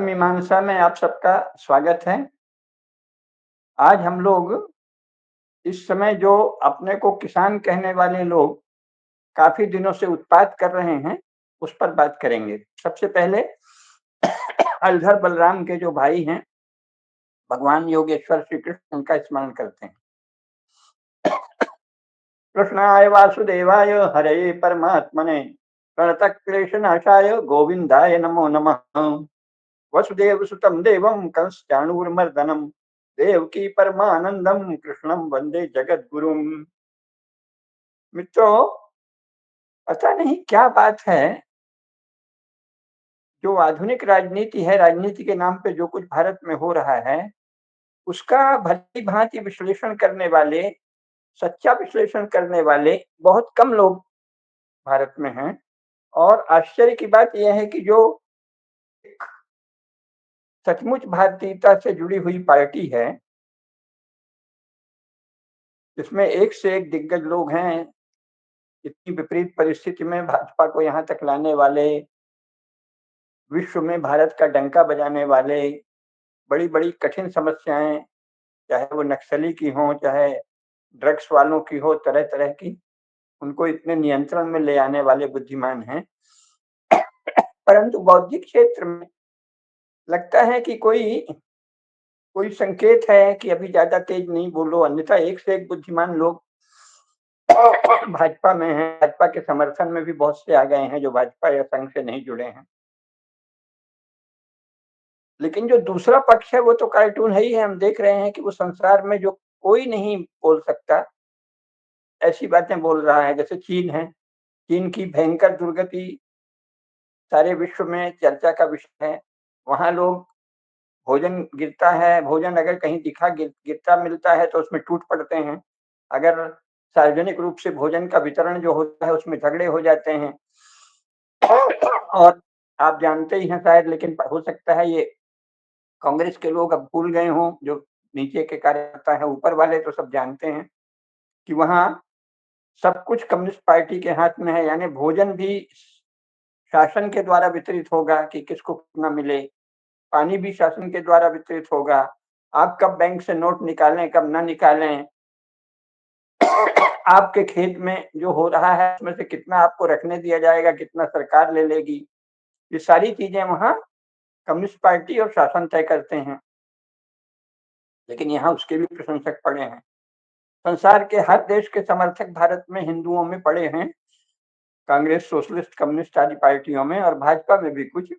मीमांसा में आप सबका स्वागत है। आज हम लोग इस समय जो अपने को किसान कहने वाले लोग काफ़ी दिनों से उत्पात कर रहे हैं, उस पर बात करेंगे। सबसे पहले अलधर बलराम के जो भाई हैं, भगवान योगेश्वर श्री कृष्ण उनका स्मरण करते हैं। कृष्णाय वासुदेवाय हरे परमात्मने प्रणतक्लेशनाशाय गोविंदाय नमो नमः। वसुदेवसुतं देवं कंसचाणूरमर्दनं देवकी परमानंदम कृष्णं वंदे जगद्गुरुम। मित्रों, पता नहीं क्या बात है, जो आधुनिक राजनीति है, राजनीति के नाम पे जो कुछ भारत में हो रहा है, उसका भली-भांति विश्लेषण करने वाले, सच्चा विश्लेषण करने वाले बहुत कम लोग भारत में हैं। और आश्चर्य की बात यह है कि जो सचमुच भारतीयता से जुड़ी हुई पार्टी है, जिसमें एक से एक दिग्गज लोग हैं, इतनी विपरीत परिस्थिति में भाजपा को यहाँ तक लाने वाले, विश्व में भारत का डंका बजाने वाले, बड़ी-बड़ी कठिन समस्याएँ, चाहे वो नक्सली की हों, चाहे ड्रग्स वालों की हो, तरह-तरह की, उनको इतने नियंत्रण में ले आने वाले बुद्धिमान हैं। परंतु बौद्धिक क्षेत्र में लगता है कि कोई कोई संकेत है कि अभी ज़्यादा तेज़ नहीं बोलो, अन्यथा एक से एक बुद्धिमान लोग भाजपा में हैं। भाजपा के समर्थन में भी बहुत से आ गए हैं, जो भाजपा या संघ से नहीं जुड़े हैं। लेकिन जो दूसरा पक्ष है वो तो कार्टून है ही है। हम देख रहे हैं कि वो संसार में जो कोई नहीं बोल सकता, ऐसी बातें बोल रहा है। जैसे चीन है, चीन की भयंकर दुर्गति सारे विश्व में चर्चा का विषय है। वहाँ लोग भोजन गिरता है, भोजन अगर कहीं दिखा गिरता मिलता है तो उसमें टूट पड़ते हैं। अगर सार्वजनिक रूप से भोजन का वितरण जो होता है उसमें झगड़े हो जाते हैं। और आप जानते ही हैं शायद, लेकिन हो सकता है ये कांग्रेस के लोग अब भूल गए हों, जो नीचे के कार्यकर्ता हैं, ऊपर वाले तो सब जानते हैं कि वहाँ सब कुछ कम्युनिस्ट पार्टी के हाथ में है। यानी भोजन भी शासन के द्वारा वितरित होगा कि किसको कितना मिले, पानी भी शासन के द्वारा वितरित होगा। आप कब बैंक से नोट निकालें, कब ना निकालें, आपके खेत में जो हो रहा है उसमें से कितना आपको रखने दिया जाएगा, कितना सरकार ले लेगी, ये सारी चीज़ें वहाँ कम्युनिस्ट पार्टी और शासन तय करते हैं। लेकिन यहाँ उसके भी प्रशंसक पड़े हैं। संसार के हर देश के समर्थक भारत में हिंदुओं में पड़े हैं, कांग्रेस, सोशलिस्ट, कम्युनिस्ट आदि पार्टियों में, और भाजपा में भी कुछ।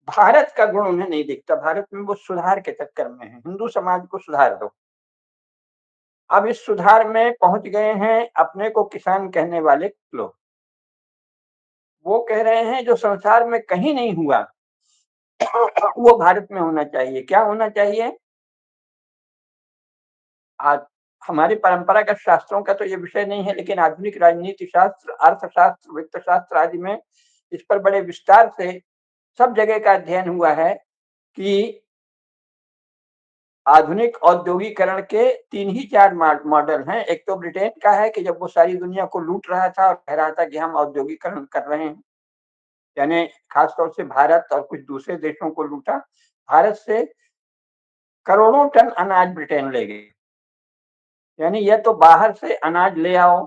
भारत का गुण उन्हें नहीं दिखता। भारत में वो सुधार के चक्कर में है, हिंदू समाज को सुधार दो। अब इस सुधार में पहुंच गए हैं अपने को किसान कहने वाले लोग। वो कह रहे हैं जो संसार में कहीं नहीं हुआ वो भारत में होना चाहिए। क्या होना चाहिए? आज हमारी परंपरागत शास्त्रों का तो ये विषय नहीं है, लेकिन आधुनिक राजनीति शास्त्र, अर्थशास्त्र, वित्त शास्त्र आदि में इस पर बड़े विस्तार से सब जगह का अध्ययन हुआ है कि आधुनिक औद्योगीकरण के 3 ही 4 मॉडल हैं। एक तो ब्रिटेन का है कि जब वो सारी दुनिया को लूट रहा था और कह रहा था कि हम औद्योगीकरण कर रहे हैं, यानी खास तौर से भारत और कुछ दूसरे देशों को लूटा। भारत से करोड़ों टन अनाज ब्रिटेन ले गई। यानी ये तो बाहर से अनाज ले आओ,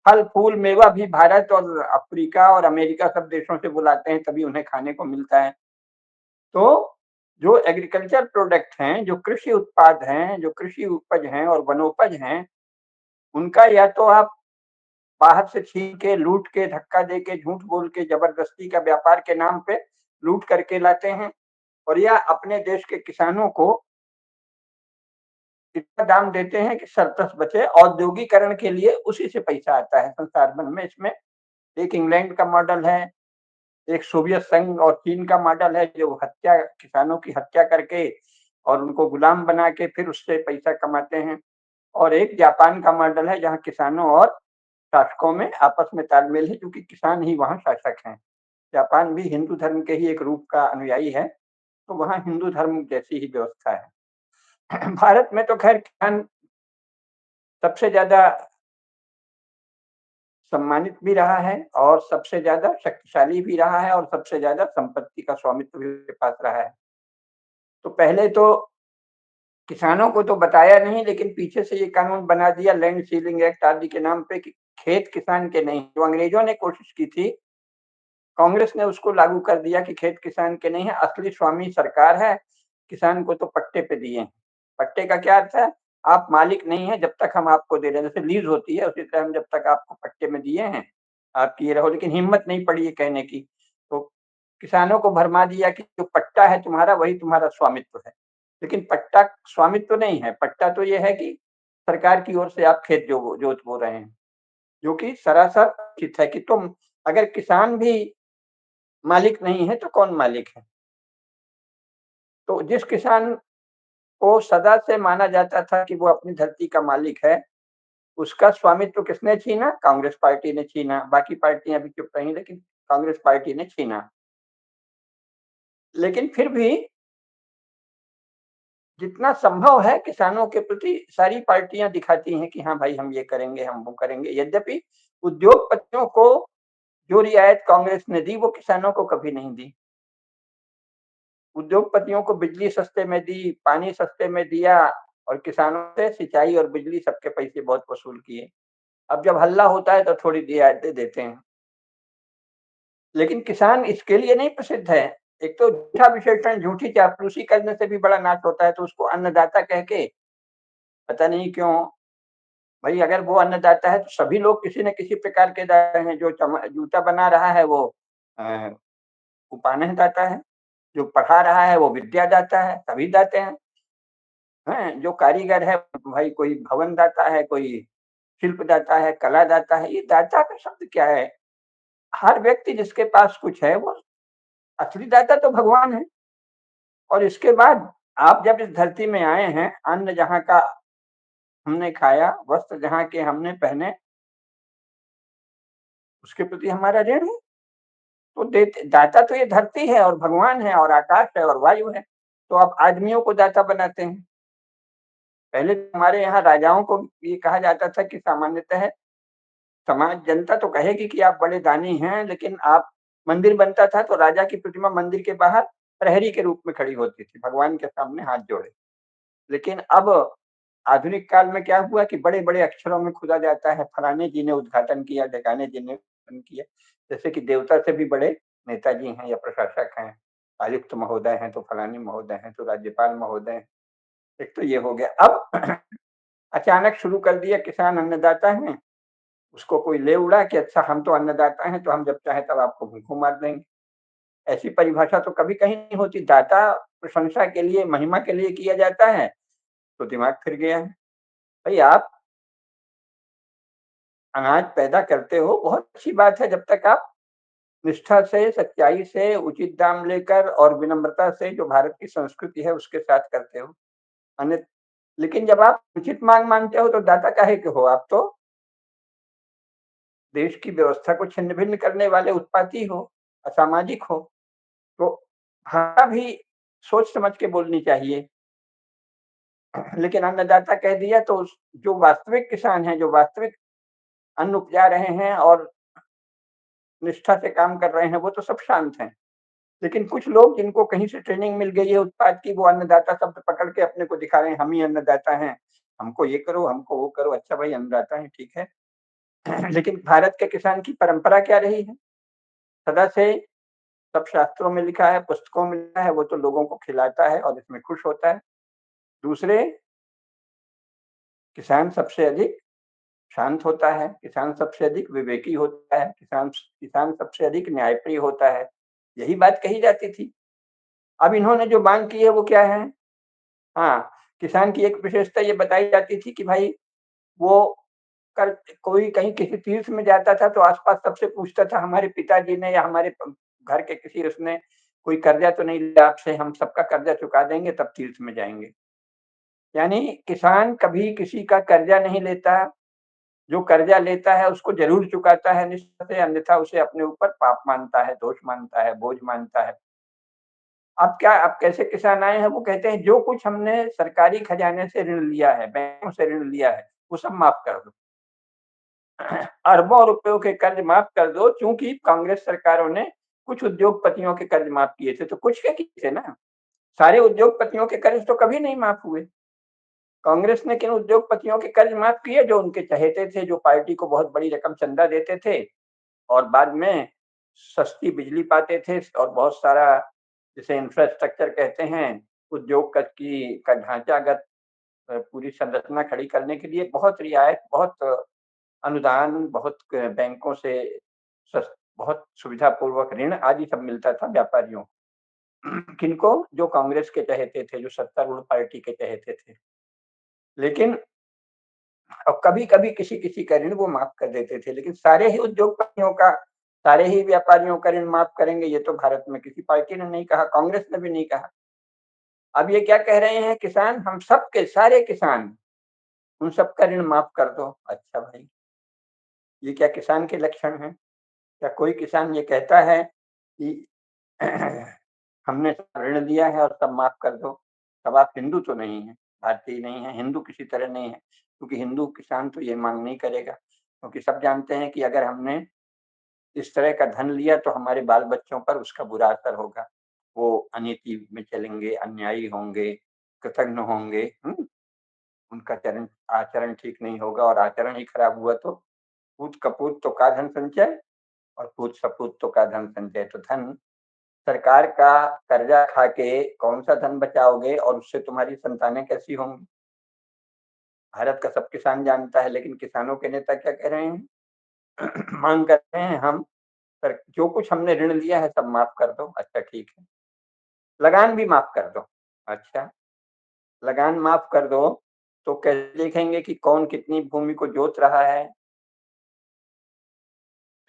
फल-फूल, मेवा भी भारत और अफ्रीका और अमेरिका सब देशों से बुलाते हैं, तभी उन्हें खाने को मिलता है। तो जो एग्रीकल्चर प्रोडक्ट हैं, जो कृषि उत्पाद हैं, जो कृषि उपज हैं और वनोपज हैं, उनका या तो आप बाहर से छीन के, लूट के, धक्का दे के, झूठ बोल के, जबरदस्ती का व्यापार के नाम पे लूट करके लाते हैं, और या अपने देश के किसानों को इतना दाम देते हैं कि सरप्लस बचे। औद्योगीकरण के लिए उसी से पैसा आता है संसार भर में। इसमें एक इंग्लैंड का मॉडल है, एक सोवियत संघ और चीन का मॉडल है, जो हत्या, किसानों की हत्या करके और उनको गुलाम बना के फिर उससे पैसा कमाते हैं। और एक जापान का मॉडल है, जहाँ किसानों और शासकों में आपस में तालमेल है, क्योंकि किसान ही वहाँ शासक हैं। जापान भी हिंदू धर्म के ही एक रूप का अनुयायी है, तो वहाँ हिंदू धर्म जैसी ही व्यवस्था है। भारत में तो खैर किसान सबसे ज़्यादा सम्मानित भी रहा है और सबसे ज़्यादा शक्तिशाली भी रहा है और सबसे ज़्यादा संपत्ति का स्वामित्व भी उसके पास रहा है। तो पहले तो किसानों को तो बताया नहीं, लेकिन पीछे से ये कानून बना दिया लैंड सीलिंग एक्ट आदि के नाम पे कि खेत किसान के नहीं। जो अंग्रेजों ने कोशिश की थी, कांग्रेस ने उसको लागू कर दिया कि खेत किसान के नहीं है, असली स्वामी सरकार है, किसान को तो पट्टे पे दिए हैं। पट्टे का क्या अर्थ है? आप मालिक नहीं है जब तक हम आपको दे रहे हैं, जैसे लीज होती है उसी तरह हम जब तक आपको पट्टे में दिए हैं, आप किए रहो। लेकिन हिम्मत नहीं पड़ी ये कहने की, तो किसानों को भरमा दिया कि जो पट्टा है तुम्हारा वही तुम्हारा स्वामित्व है। लेकिन पट्टा स्वामित्व नहीं है, पट्टा तो ये है कि सरकार की ओर से आप खेत जोत बो रहे हैं, जो कि सरासर उचित है कि तुम अगर किसान भी मालिक नहीं है तो कौन मालिक है? तो जिस किसान को सदा से माना जाता था कि वो अपनी धरती का मालिक है, उसका स्वामित्व किसने छीना? कांग्रेस पार्टी ने छीना। बाकी पार्टियां भी चुप रहीं, लेकिन कांग्रेस पार्टी ने छीना। लेकिन फिर भी जितना संभव है किसानों के प्रति सारी पार्टियां दिखाती हैं कि हाँ भाई हम ये करेंगे, हम वो करेंगे। यद्यपि उद्योगपतियों को जो रियायत कांग्रेस ने दी वो किसानों को कभी नहीं दी। उद्योगपतियों को बिजली सस्ते में दी, पानी सस्ते में दिया, और किसानों से सिंचाई और बिजली सबके पैसे बहुत वसूल किए। अब जब हल्ला होता है तो थोड़ी रियायतें देते हैं। लेकिन किसान इसके लिए नहीं प्रसिद्ध है। एक तो झूठा विशेषण, झूठी चापलूसी करने से भी बड़ा नाश होता है, तो उसको अन्नदाता कह के पता नहीं क्यों, भाई अगर वो अन्नदाता है तो सभी लोग किसी न किसी प्रकार के दाता हैं। जो जूता बना रहा है वो अ, उपानह दाता है, जो पढ़ा रहा है वो विद्या दाता है, सभी दाते हैं। जो कारीगर है भाई, कोई भवन दाता है, कोई शिल्प दाता है, कला दाता है। ये दाता का शब्द क्या है? हर व्यक्ति जिसके पास कुछ है वो असली दाता तो भगवान है। और इसके बाद आप जब इस धरती में आए हैं, अन्न जहाँ का हमने खाया, वस्त्र जहाँ के हमने पहने, उसके प्रति हमारा ऋण है। तो देते दाता तो ये धरती है और भगवान है और आकाश है और वायु है। तो आप आदमियों को दाता बनाते हैं। पहले हमारे यहाँ राजाओं को ये कहा जाता था कि सामान्यतः समाज जनता तो कहेगी कि आप बड़े दानी हैं, लेकिन आप मंदिर बनता था तो राजा की प्रतिमा मंदिर के बाहर प्रहरी के रूप में खड़ी होती थी, भगवान के सामने हाथ जोड़े। लेकिन अब आधुनिक काल में क्या हुआ कि बड़े-बड़े अक्षरों में खुदा जाता है, फलाने जी ने उद्घाटन किया, ढिकाने जी ने उद्घाटन किया। जैसे कि देवता से भी बड़े नेताजी हैं या प्रशासक हैं, आयुक्त महोदय हैं, तो फलाने महोदय हैं, तो राज्यपाल महोदय हैं। एक तो ये हो गया। अब अचानक शुरू कर दिया किसान अन्नदाता हैं, उसको कोई ले उड़ा कि अच्छा हम तो अन्नदाता हैं, तो हम जब चाहें तब आपको भूखों मार देंगे। ऐसी परिभाषा तो कभी कहीं नहीं होती। दाता प्रशंसा के लिए, महिमा के लिए किया जाता है, तो दिमाग फिर गया है। भाई आप अनाज पैदा करते हो, बहुत अच्छी बात है, जब तक आप निष्ठा से, सच्चाई से, उचित दाम लेकर और विनम्रता से जो भारत की संस्कृति है उसके साथ करते हो। अन्य लेकिन जब आप उचित माँग मानते हो तो दाता काहे के हो? आप तो देश की व्यवस्था को छिन्न-भिन्न करने वाले उत्पाती हो, असामाजिक हो। तो भाषा भी सोच समझ के बोलनी चाहिए। लेकिन अन्नदाता कह दिया तो जो वास्तविक किसान हैं, जो वास्तविक अन्न उपजा रहे हैं और निष्ठा से काम कर रहे हैं, वो तो सब शांत हैं। लेकिन कुछ लोग जिनको कहीं से ट्रेनिंग मिल गई है उत्पाद की, वो अन्नदाता शब्द पकड़ के अपने को दिखा रहे हैं, हम ही अन्नदाता हैं, हमको ये करो, हमको वो करो। अच्छा भाई अन्नदाता हैं, ठीक है। लेकिन भारत के किसान की परंपरा क्या रही है? सदा से सब शास्त्रों में लिखा है, पुस्तकों में लिखा है, वो तो लोगों को खिलाता है और इसमें खुश होता है। दूसरे, किसान सबसे अधिक शांत होता है, किसान सबसे अधिक विवेकी होता है, किसान सबसे अधिक न्यायप्रिय होता है। यही बात कही जाती थी। अब इन्होंने जो माँग की है वो क्या है? हाँ, किसान की एक विशेषता ये बताई जाती थी कि भाई वो कर कोई कहीं किसी तीर्थ में जाता था तो आस-पास सबसे पूछता था हमारे पिताजी ने या हमारे घर के किसी उसने कोई कर्जा तो नहीं लिया आपसे, हम सबका कर्जा चुका देंगे तब तीर्थ में जाएँगे। यानी किसान कभी किसी का कर्जा नहीं लेता, जो कर्जा लेता है उसको ज़रूर चुकाता है निष्ठा से, अन्यथा उसे अपने ऊपर पाप मानता है, दोष मानता है, बोझ मानता है। अब कैसे किसान आए हैं, वो कहते हैं जो कुछ हमने सरकारी खजाने से ऋण लिया है, बैंकों से ऋण लिया है, वो सब माफ़ कर दो। अरबों रुपयों के कर्ज माफ़ कर दो, चूँकि कांग्रेस सरकारों ने कुछ उद्योगपतियों के कर्ज माफ़ किए थे, तो कुछ के किए थे ना। सारे उद्योगपतियों के कर्ज तो कभी नहीं माफ हुए। कांग्रेस ने किन उद्योगपतियों के कर्ज माफ किए? जो उनके चहेते थे, जो पार्टी को बहुत बड़ी रकम चंदा देते थे और बाद में सस्ती बिजली पाते थे और बहुत सारा जिसे इंफ्रास्ट्रक्चर कहते हैं, उद्योग का ढांचागत पूरी संरचना खड़ी करने के लिए बहुत रियायत, बहुत अनुदान, बहुत बैंकों से बहुत सुविधापूर्वक ऋण आदि सब मिलता था व्यापारियों किनको? जो कांग्रेस के चहेते थे, जो सत्तारूढ़ पार्टी के चहेते थे। लेकिन अब कभी-कभी किसी-किसी का ऋण वो माफ कर देते थे, लेकिन सारे ही उद्योगपतियों का, सारे ही व्यापारियों का ऋण माफ करेंगे, ये तो भारत में किसी पार्टी ने नहीं कहा, कांग्रेस ने भी नहीं कहा। अब ये क्या कह रहे हैं किसान, हम सबके सारे किसान, उन सबका ऋण माफ कर दो। अच्छा भाई, ये क्या किसान के लक्षण हैं? क्या कोई किसान ये कहता है कि हमने ऋण दिया है और सब माफ कर दो? तब आप हिंदू तो नहीं हैं, भारतीय नहीं हैं, हिंदू किसी तरह नहीं है, क्योंकि हिंदू किसान तो ये मांग नहीं करेगा, क्योंकि सब जानते हैं कि अगर हमने इस तरह का धन लिया तो हमारे बाल बच्चों पर उसका बुरा असर होगा। वो अनीति में चलेंगे, अन्यायी होंगे, कृतघ्न होंगे, उनका आचरण ठीक नहीं होगा और आचरण ही खराब हुआ तो पूत कपूत तो का धन संचय और पूत सपूत तो का धन संचय। तो धन सरकार का कर्जा खा के कौन सा धन बचाओगे और उससे तुम्हारी संतानें कैसी होंगी? भारत का सब किसान जानता है, लेकिन किसानों के नेता क्या कह रहे हैं? मांग कर रहे हैं हम सर, जो कुछ हमने ऋण लिया है सब माफ कर दो। अच्छा ठीक है, लगान भी माफ कर दो। अच्छा, लगान माफ कर दो तो कैसे देखेंगे कि कौन कितनी भूमि को जोत रहा है?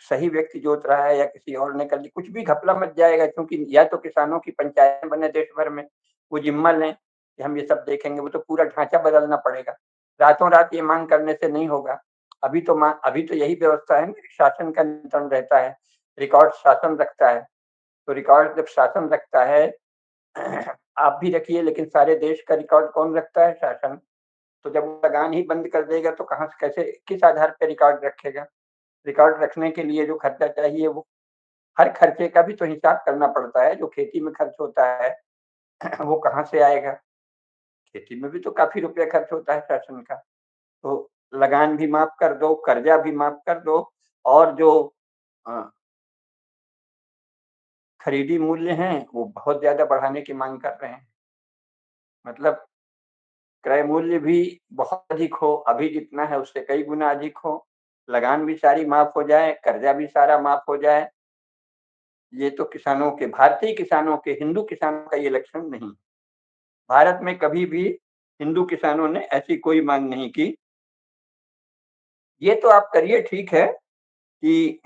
सही व्यक्ति जोत रहा है या किसी और ने कर ली, कुछ भी घपला मच जाएगा, क्योंकि या तो किसानों की पंचायतें बने देश भर में, वो जिम्मा लें कि हम ये सब देखेंगे, वो तो पूरा ढांचा बदलना पड़ेगा। रातों रात ये मांग करने से नहीं होगा। अभी तो यही व्यवस्था है ना, शासन का नियंत्रण रहता है, रिकॉर्ड शासन रखता है। तो रिकॉर्ड जब शासन रखता है, आप भी रखिए, लेकिन सारे देश का रिकॉर्ड कौन रखता है? शासन। तो जब वो लगान ही बंद कर देगा तो कहाँ से, कैसे, किस आधार पे रिकॉर्ड रखेगा? रिकॉर्ड रखने के लिए जो खर्चा चाहिए, वो हर खर्चे का भी तो हिसाब करना पड़ता है। जो खेती में खर्च होता है वो कहाँ से आएगा? खेती में भी तो काफ़ी रुपया खर्च होता है शासन का। तो लगान भी माफ़ कर दो, कर्जा भी माफ़ कर दो और जो अ, खरीदी मूल्य हैं, वो बहुत ज़्यादा बढ़ाने की माँग कर रहे हैं। मतलब क्रय मूल्य भी बहुत अधिक हो, अभी जितना है उससे कई गुना अधिक हो, लगान भी सारी माफ़ हो जाए, कर्जा भी सारा माफ़ हो जाए। ये तो किसानों के, भारतीय किसानों के, हिंदू किसानों का ये लक्षण नहीं। भारत में कभी भी हिंदू किसानों ने ऐसी कोई मांग नहीं की। ये तो आप करिए ठीक है कि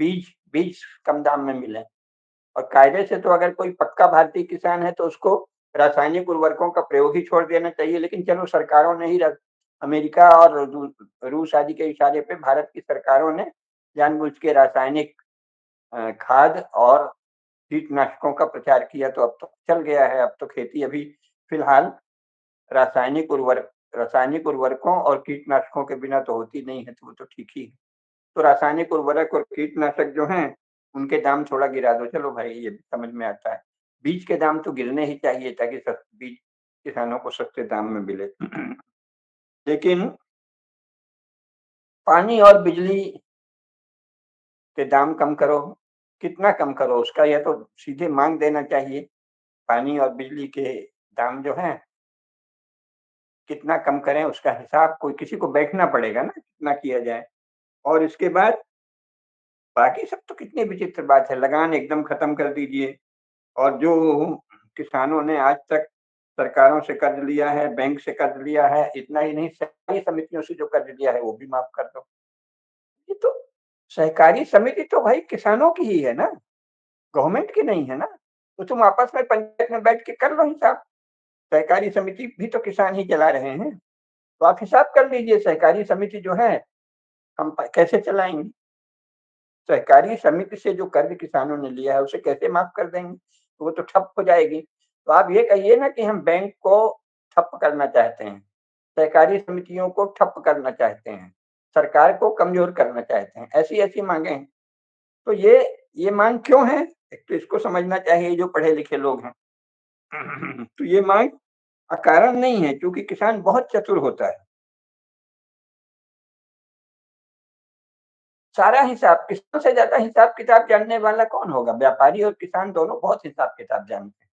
बीज बीज कम दाम में मिले, और कायदे से तो अगर कोई पक्का भारतीय किसान है तो उसको रासायनिक उर्वरकों का प्रयोग ही छोड़ देना चाहिए। लेकिन चलो, सरकारों ने ही अमेरिका और रूस आदि के इशारे पे भारत की सरकारों ने जानबूझ के रासायनिक खाद और कीटनाशकों का प्रचार किया, तो अब तो चल गया है। अब तो खेती अभी फिलहाल रासायनिक उर्वरक रासायनिक उर्वरकों और कीटनाशकों के बिना तो होती नहीं है, तो वो तो ठीक ही है। तो रासायनिक उर्वरक और कीटनाशक जो हैं, उनके दाम थोड़ा गिरा दो। चलो भाई, ये भी समझ में आता है। बीज के दाम तो गिरने ही चाहिए ताकि बीज किसानों को सस्ते दाम में मिले। लेकिन पानी और बिजली के दाम कम करो, कितना कम करो उसका, या तो सीधे मांग देना चाहिए। पानी और बिजली के दाम जो हैं, कितना कम करें उसका हिसाब कोई किसी को बैठना पड़ेगा ना, कितना किया जाए। और इसके बाद बाकी सब तो कितनी विचित्र बात है, लगान एकदम खत्म कर दीजिए। और जो किसानों ने आज तक सरकारों से कर्ज लिया है, बैंक से कर्ज लिया है, इतना ही नहीं, सहकारी समितियों से जो कर्ज लिया है वो भी माफ कर दो। ये तो सहकारी समिति तो भाई किसानों की ही है ना, गवर्नमेंट की नहीं है ना। तो तुम आपस में पंचायत में बैठ के कर लो हिसाब। सहकारी समिति भी तो किसान ही चला रहे हैं, तो आप हिसाब कर लीजिए सहकारी समिति जो है हम कैसे चलाएंगे। सहकारी समिति से जो कर्ज किसानों ने लिया है उसे कैसे माफ कर देंगे? तो वो तो ठप हो जाएगी। तो आप ये कहिए ना कि हम बैंक को ठप करना चाहते हैं, सहकारी समितियों को ठप करना चाहते हैं, सरकार को कमजोर करना चाहते हैं, ऐसी-ऐसी मांगे हैं। तो ये मांग क्यों है? एक तो इसको समझना चाहिए जो पढ़े लिखे लोग हैं। तो ये माँग अकारण नहीं है, क्योंकि किसान बहुत चतुर होता है। सारा हिसाब, किसान से ज़्यादा हिसाब-किताब जानने वाला कौन होगा? व्यापारी और किसान दोनों बहुत हिसाब-किताब जानते हैं।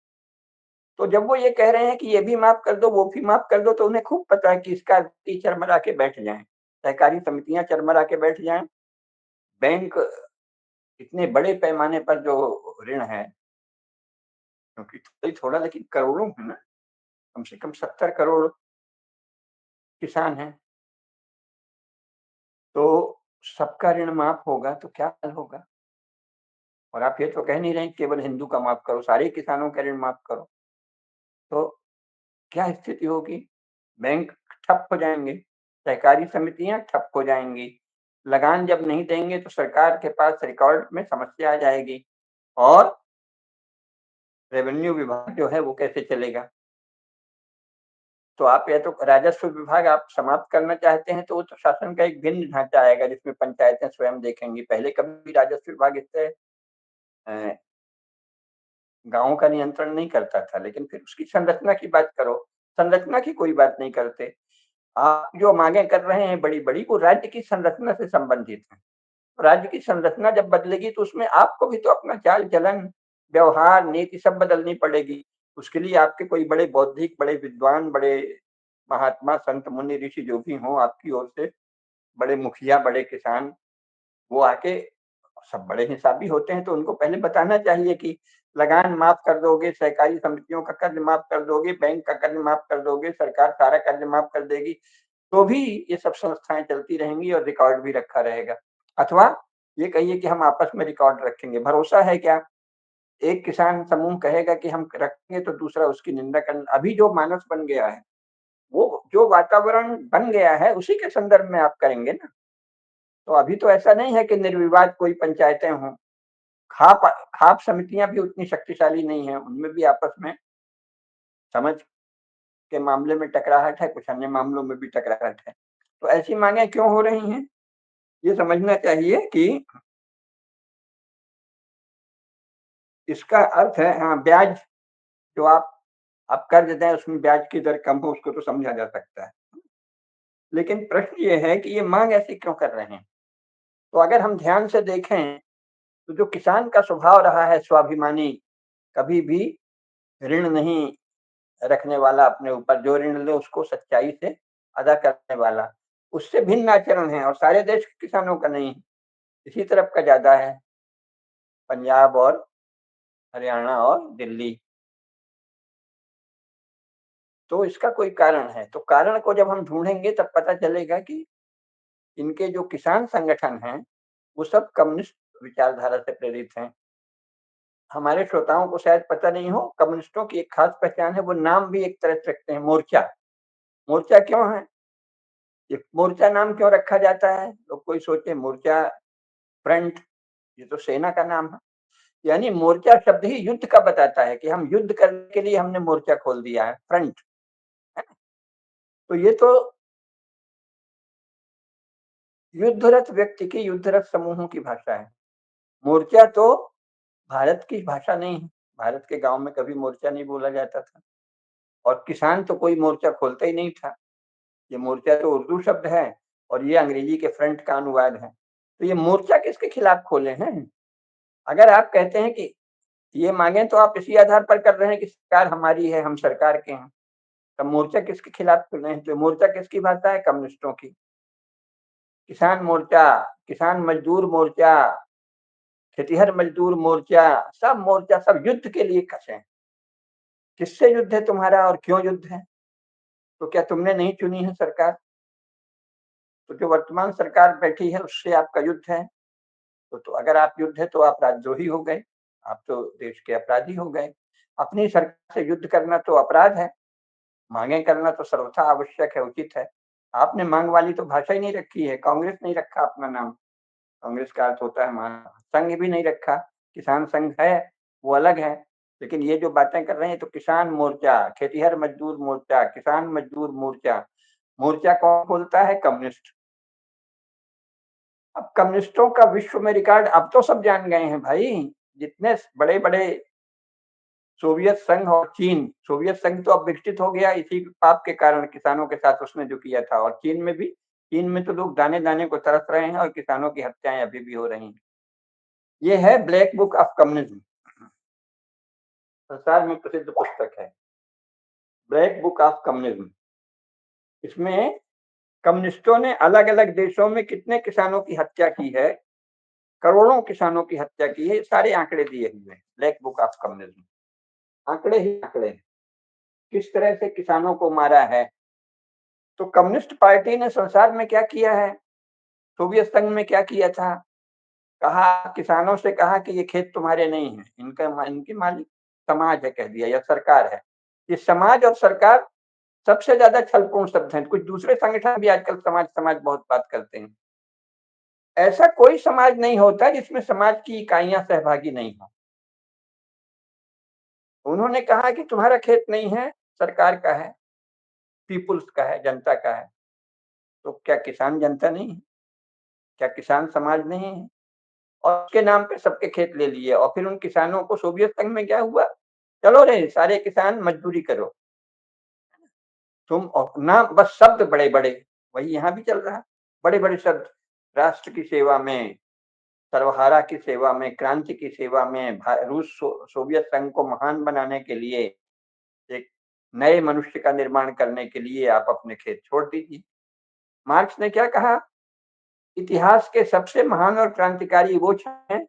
तो जब वो ये कह रहे हैं कि ये भी माफ़ कर दो, वो भी माफ़ कर दो, तो उन्हें खूब पता है कि इसका चरमरा के बैठ जाएँ। सहकारी समितियाँ चरमरा के बैठ जाएँ, बैंक इतने बड़े पैमाने पर जो ऋण है, क्योंकि थोड़ा लेकिन करोड़ों में ना, कम से कम 70 करोड़ किसान हैं, तो सबका ऋण माफ़ होगा तो क्या हाल होगा? और आप ये तो कह नहीं रहे हैं केवल हिंदू का माफ़ करो, सारे किसानों का ऋण माफ़ करो, तो क्या स्थिति होगी? बैंक ठप हो जाएँगे, सहकारी समितियाँ ठप हो जाएँगी, लगान जब नहीं देंगे तो सरकार के पास रिकॉर्ड में समस्या आ जाएगी और रेवेन्यू विभाग जो है वो कैसे चलेगा? तो आप या तो राजस्व विभाग आप समाप्त करना चाहते हैं, तो वो तो शासन का एक भिन्न ढाँचा आएगा जिसमें पंचायतें स्वयं देखेंगी। पहले कभी राजस्व विभाग इससे अ, गाँवों का नियंत्रण नहीं करता था, लेकिन फिर उसकी संरचना की बात करो, संरचना की कोई बात नहीं करते। आप जो माँगें कर रहे हैं बड़ी-बड़ी, वो राज्य की संरचना से संबंधित हैं। राज्य की संरचना जब बदलेगी तो उसमें आपको भी तो अपना चाल-चलन, व्यवहार, नीति सब बदलनी पड़ेगी। उसके लिए आपके कोई बड़े बौद्धिक, बड़े विद्वान, बड़े महात्मा, संत, मुनि, ऋषि जो भी हों आपकी ओर से, बड़े मुखिया, बड़े किसान, वो आके सब बड़े हिसाबी होते हैं तो उनको पहले बताना चाहिए कि लगान माफ़ कर दोगे, सहकारी समितियों का कर्ज़ माफ़ कर दोगे, बैंक का कर्ज़ माफ़ कर दोगे, सरकार सारा कर्ज़ माफ़ कर देगी, तो भी ये सब संस्थाएँ चलती रहेंगी और रिकॉर्ड भी रखा रहेगा। अथवा ये कहिए कि हम आपस में रिकॉर्ड रखेंगे, भरोसा है क्या? एक किसान समूह कहेगा कि हम रखेंगे तो दूसरा उसकी निंदा करना, अभी जो मानस बन गया है, वो जो वातावरण बन गया है उसी के संदर्भ में आप करेंगे ना। तो अभी तो ऐसा नहीं है कि निर्विवाद कोई पंचायतें हों। खाप खाप समितियाँ भी उतनी शक्तिशाली नहीं हैं, उनमें भी आपस में समझ के मामले में टकराहट है, कुछ अन्य मामलों में भी टकराहट है। तो ऐसी माँगें क्यों हो रही हैं? ये समझना चाहिए कि इसका अर्थ है, हाँ, ब्याज जो आप कर्ज़ दें उसमें ब्याज की दर कम हो उसको तो समझा जा सकता है। लेकिन प्रश्न ये है कि ये माँग ऐसी क्यों कर रहे हैं? तो अगर हम ध्यान से देखें, तो जो किसान का स्वभाव रहा है स्वाभिमानी, कभी भी ऋण नहीं रखने वाला अपने ऊपर, जो ऋण ले उसको सच्चाई से अदा करने वाला, उससे भिन्न आचरण है और सारे देश के किसानों का नहीं, इसी तरफ का ज़्यादा है, पंजाब और हरियाणा और दिल्ली। तो इसका कोई कारण है, तो कारण को जब हम ढूँढेंगे तब पता चलेगा कि इनके जो किसान संगठन हैं, वो सब कम्युनिस्ट विचारधारा से प्रेरित हैं। हमारे श्रोताओं को शायद पता नहीं हो, कम्युनिस्टों की एक खास पहचान है, वो नाम भी एक तरह से रखते हैं मोर्चा। मोर्चा क्यों है? ये मोर्चा नाम क्यों रखा जाता है? लोग कोई सोचे मोर्चा, फ्रंट, ये तो सेना का नाम है। यानी मोर्चा शब्द ही युद्ध का बताता है कि हम युद्ध करने के लिए हमने मोर्चा खोल दिया है, फ्रंट, है ना? तो ये तो युद्धरत व्यक्ति की, युद्धरत समूहों की भाषा है। मोर्चा तो भारत की भाषा नहीं है। भारत के गाँव में कभी मोर्चा नहीं बोला जाता था और किसान तो कोई मोर्चा खोलता ही नहीं था। ये मोर्चा तो उर्दू शब्द है और ये अंग्रेजी के फ्रंट का अनुवाद है। तो ये मोर्चा किसके खिलाफ खोले हैं? अगर आप कहते हैं कि ये माँगे तो आप इसी आधार पर कर रहे हैं कि सरकार हमारी है, हम सरकार के हैं। तब मोर्चा किसके खिलाफ खोले हैं? तो मोर्चा किसकी भाषा है? कम्युनिस्टों की। किसान मोर्चा, किसान मज़दूर मोर्चा, खेतिहर मज़दूर मोर्चा, सब युद्ध के लिए कसे हैं। किससे युद्ध है तुम्हारा और क्यों युद्ध है? तो क्या तुमने नहीं चुनी है सरकार? तो जो वर्तमान सरकार बैठी है उससे आपका युद्ध है। तो अगर आप युद्ध है तो आप राजद्रोही हो गए, आप तो देश के अपराधी हो गए। अपनी सरकार से युद्ध करना तो अपराध है, माँगें करना तो सर्वथा आवश्यक है, उचित है। आपने माँग वाली तो भाषा ही नहीं रखी है, कांग्रेस नहीं रखा अपना नाम, कांग्रेस का अर्थ होता है संघ भी नहीं रखा, किसान संघ है, वो अलग है। लेकिन ये जो बातें कर रहे हैं तो किसान मोर्चा, खेतिहर मज़दूर मोर्चा, किसान मज़दूर मोर्चा, मोर्चा कौन खोलता है? कम्युनिस्ट। अब कम्युनिस्टों का विश्व में रिकॉर्ड अब तो सब जान गए हैं भाई, जितने बड़े-बड़े सोवियत संघ और चीन, सोवियत संघ तो अब विकसित हो गया इसी पाप के कारण, किसानों के साथ उसने जो किया था, और चीन में तो लोग दाने-दाने को तरस रहे हैं और किसानों की हत्याएँ अभी भी हो रही हैं। ये है ब्लैक बुक ऑफ कम्युनिज्म, संसार में प्रसिद्ध पुस्तक है, ब्लैक बुक ऑफ कम्युनिज्म। इसमें कम्युनिस्टों ने अलग-अलग देशों में कितने किसानों की हत्या की है, करोड़ों किसानों की हत्या की है, सारे आंकड़े दिए हुए हैं ब्लैक बुक ऑफ कम्युनिज्म। आंकड़े ही आंकड़े, किस तरह से किसानों को मारा है। तो कम्युनिस्ट पार्टी ने संसार में क्या किया है, सोवियत संघ में क्या किया था, कहा किसानों से कहा कि ये खेत तुम्हारे नहीं है, इनके मालिक समाज है कह दिया, या सरकार है। ये समाज और सरकार सबसे ज्यादा छलपूर्ण शब्द हैं। कुछ दूसरे संगठन भी आजकल समाज समाज बहुत बात करते हैं। ऐसा कोई समाज नहीं होता जिसमें समाज की इकाइयां सहभागी नहीं हो। उन्होंने कहा कि तुम्हारा खेत नहीं है, सरकार का है, पीपुल्स का है, जनता का है। तो क्या किसान जनता नहीं है? क्या किसान समाज नहीं है? और उसके नाम पे सबके खेत ले लिए, और फिर उन किसानों को सोवियत संघ में क्या हुआ, चलो रे सारे किसान मजदूरी करो, तुम ना बस शब्द बड़े बड़े, वही यहाँ भी चल रहा है, बड़े बड़े शब्द, राष्ट्र की सेवा में, सर्वहारा की सेवा में, क्रांति की सेवा में, सोवियत संघ को महान बनाने के लिए, एक नए मनुष्य का निर्माण करने के लिए आप अपने खेत छोड़ दीजिए। मार्क्स ने क्या कहा, इतिहास के सबसे महान और क्रांतिकारी वो हैं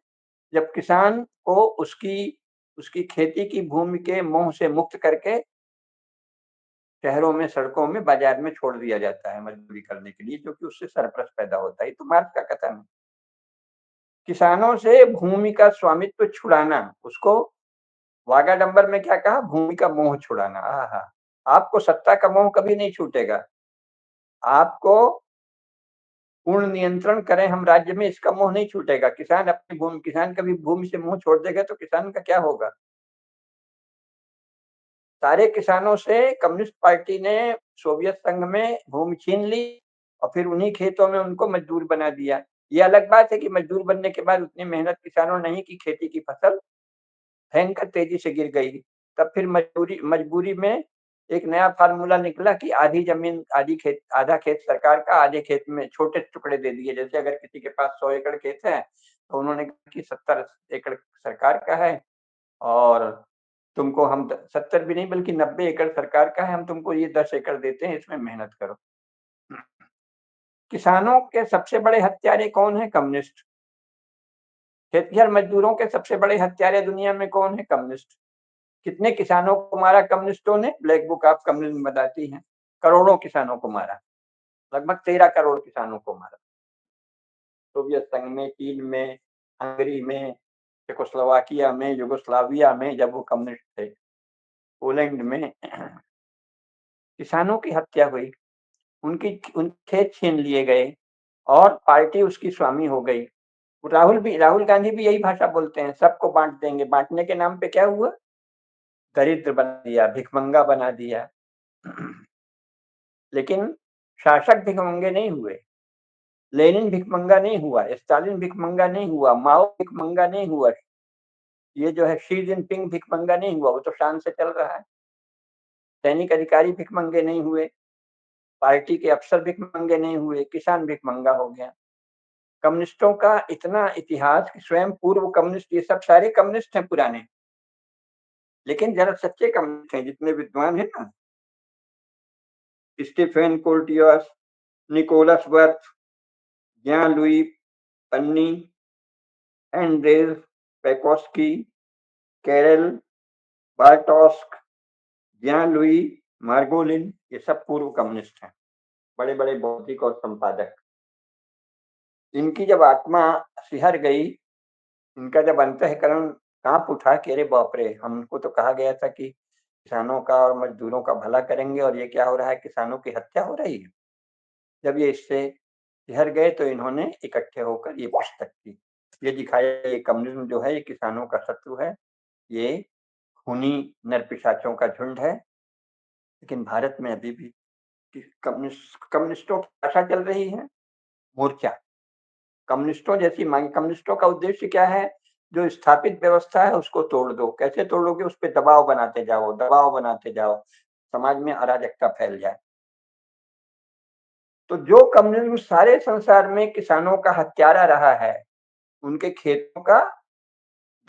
जब किसान को उसकी उसकी खेती की भूमि के मोह से मुक्त करके शहरों में, सड़कों में, बाजार में छोड़ दिया जाता है मजदूरी करने के लिए, क्योंकि उससे सरप्लस पैदा होता है। तो मार्क्स का कथन है, किसानों से भूमि का स्वामित्व छुड़ाना, उसको वागाडंबर में क्या कहा, भूमि का मोह छुड़ाना। आहा, आपको सत्ता का मोह कभी नहीं छूटेगा, आपको पूर्ण नियंत्रण करें हम राज्य में, इसका मोह नहीं छूटेगा। किसान कभी भूमि से मुंह छोड़ देगा तो किसान का क्या होगा। सारे किसानों से कम्युनिस्ट पार्टी ने सोवियत संघ में भूमि छीन ली और फिर उन्हीं खेतों में उनको मजदूर बना दिया। ये अलग बात है कि मजदूर बनने के बाद उतनी मेहनत किसानों ने नहीं की, खेती की फसल भयंकर तेजी से गिर गई। तब फिर मजबूरी में एक नया फार्मूला निकला कि आधा खेत सरकार का, आधे खेत में छोटे टुकड़े दे दिए। जैसे अगर किसी के पास 100 एकड़ खेत है तो उन्होंने कहा कि 70 एकड़ सरकार का है, और तुमको हम 70 भी नहीं बल्कि 90 एकड़ सरकार का है, हम तुमको ये 10 एकड़ देते हैं, इसमें मेहनत करो। किसानों के सबसे बड़े हत्यारे कौन है, कम्युनिस्ट। खेतिहर मजदूरों के सबसे बड़े हत्यारे दुनिया में कौन है, कम्युनिस्ट। कितने किसानों को मारा कम्युनिस्टों ने, ब्लैक बुक ऑफ कम्युनिज्म बताती है, करोड़ों किसानों को मारा, लगभग 13 करोड़ किसानों को मारा। सोवियत संघ में, चीन में, हंगरी में, चेकोस्लोवाकिया में, युगोस्लाविया में, जब वो कम्युनिस्ट थे, पोलैंड में किसानों की हत्या हुई, उन खेत छीन लिए गए और पार्टी उसकी स्वामी हो गई। राहुल गांधी भी यही भाषा बोलते हैं, सबको बांट देंगे। बांटने के नाम पे क्या हुआ, दरिद्र बना दिया, भिखमंगा बना दिया। लेकिन शासक भिखमंगे नहीं हुए, लेनिन भिखमंगा नहीं हुआ, स्टालिन भिखमंगा नहीं हुआ, माओ भिखमंगा नहीं हुआ, ये जो है शी जिनपिंग भिखमंगा नहीं हुआ, वो तो शान से चल रहा है। सैनिक अधिकारी भिखमंगे नहीं हुए, पार्टी के अफसर भिखमंगे नहीं हुए, किसान भिखमंगा हो गया। कम्युनिस्टों का इतना इतिहास कि स्वयं पूर्व कम्युनिस्ट, ये सब सारे कम्युनिस्ट हैं पुराने, लेकिन जरा सच्चे कम्युनिस्ट हैं, जितने विद्वान हैं ना, स्टीफेन कोर्टियस, निकोलस वर्थ, ज्यां लुई पन्नी, एंड्रेज पेकोस्की, कैरल बार्टोस्क, ज्यां लुई मार्गोलिन, ये सब पूर्व कम्युनिस्ट हैं, बड़े बड़े बौद्धिक और संपादक। इनकी जब आत्मा सिहर गई, इनका जब अंतःकरण कांप उठा कि अरे बाप रे, हमको तो कहा गया था कि किसानों का और मजदूरों का भला करेंगे, और ये क्या हो रहा है, किसानों की हत्या हो रही है। जब ये इससे सिहर गए तो इन्होंने इकट्ठे होकर ये पुस्तक की, ये दिखाया ये कम्युनिज्म जो है ये किसानों का शत्रु है, ये खूनी नरपिशाचों का झुंड है। लेकिन भारत में अभी भी कम्युनिस्टों की भाषा चल रही है, मोर्चा। कम्युनिस्टों जैसी मांग, कम्युनिस्टों का उद्देश्य क्या है, जो स्थापित व्यवस्था है उसको तोड़ दो। कैसे तोड़ोगे? उस पे दबाव बनाते जाओ, दबाव बनाते जाओ, समाज में अराजकता फैल जाए। तो जो कम्युनिज़्म सारे संसार में किसानों का हत्यारा रहा है, उनके खेतों का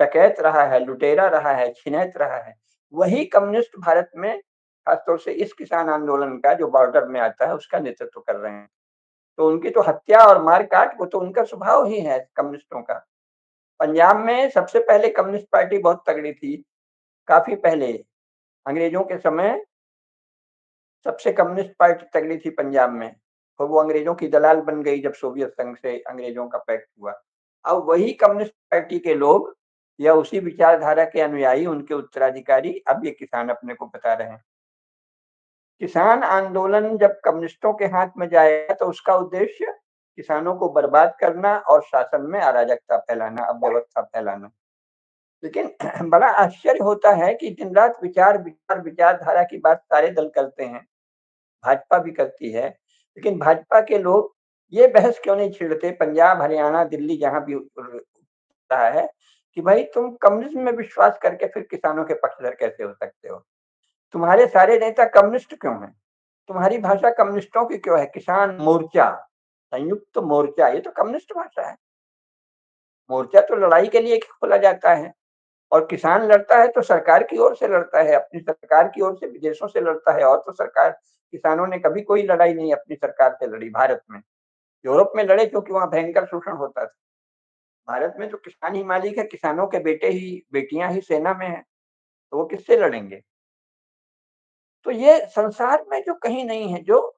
डकैत रहा है, लुटेरा रहा है, छिनैत रहा है, वही कम्युनिस्ट भारत में खासतौर से इस किसान आंदोलन का जो बॉर्डर में आता है उसका नेतृत्व कर रहे हैं। तो उनकी तो हत्या और मार-काट वो तो उनका स्वभाव ही है कम्युनिस्टों का। पंजाब में सबसे पहले कम्युनिस्ट पार्टी बहुत तगड़ी थी, काफ़ी पहले, अंग्रेज़ों के समय सबसे कम्युनिस्ट पार्टी तगड़ी थी पंजाब में, और वो अंग्रेज़ों की दलाल बन गई जब सोवियत संघ से अंग्रेज़ों का पैक्ट हुआ। अब वही कम्युनिस्ट पार्टी के लोग या उसी विचारधारा के अनुयायी, उनके उत्तराधिकारी अब ये किसान अपने को बता रहे हैं। किसान आंदोलन जब कम्युनिस्टों के हाथ में जाएगा तो उसका उद्देश्य किसानों को बर्बाद करना और शासन में अराजकता फैलाना, अव्यवस्था फैलाना। लेकिन बड़ा आश्चर्य होता है कि दिन-रात विचारधारा की बात सारे दल करते हैं, भाजपा भी करती है, लेकिन भाजपा के लोग ये बहस क्यों नहीं छेड़ते पंजाब, हरियाणा, दिल्ली जहाँ भी रहा है कि भाई तुम कम्युनिज़्म में विश्वास करके फिर किसानों के पक्षधर कैसे हो सकते हो? तुम्हारे सारे नेता कम्युनिस्ट क्यों हैं? तुम्हारी भाषा कम्युनिस्टों की क्यों है? किसान मोर्चा, संयुक्त मोर्चा, ये तो कम्युनिस्ट भाषा है। मोर्चा तो लड़ाई के लिए खोला जाता है और किसान लड़ता है तो सरकार की ओर से लड़ता है, अपनी सरकार की ओर से, विदेशों से लड़ता है, और तो सरकार किसानों ने कभी कोई लड़ाई नहीं अपनी सरकार से लड़ी भारत में। यूरोप में लड़े क्योंकि वहाँ भयंकर शोषण होता था। भारत में तो किसान ही मालिक है, किसानों के बेटे ही बेटियाँ ही सेना में हैं, तो वो किससे लड़ेंगे? तो ये संसार में जो कहीं नहीं है, जो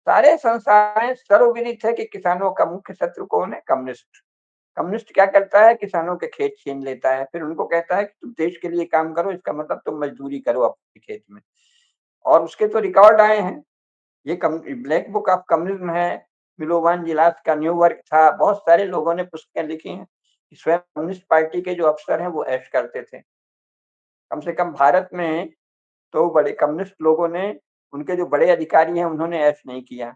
सारे संसार में सर्वविदित है कि किसानों का मुख्य शत्रु कौन है? कम्युनिस्ट। कम्युनिस्ट क्या करता है? किसानों के खेत छीन लेता है, फिर उनको कहता है कि तुम देश के लिए काम करो, इसका मतलब तुम मज़दूरी करो अपने खेत में। और उसके तो रिकॉर्ड आए हैं, ये कम ब्लैक बुक ऑफ कम्युनिज़्म है, मिलोवान जिलास का न्यू वर्क था, बहुत सारे लोगों ने पुस्तकें लिखी हैं, कि स्वयं कम्युनिस्ट पार्टी के जो अफ़सर हैं, वो ऐश करते थे। कम से कम भारत में तो बड़े कम्युनिस्ट लोगों ने, उनके जो बड़े अधिकारी हैं, उन्होंने ऐश नहीं किया।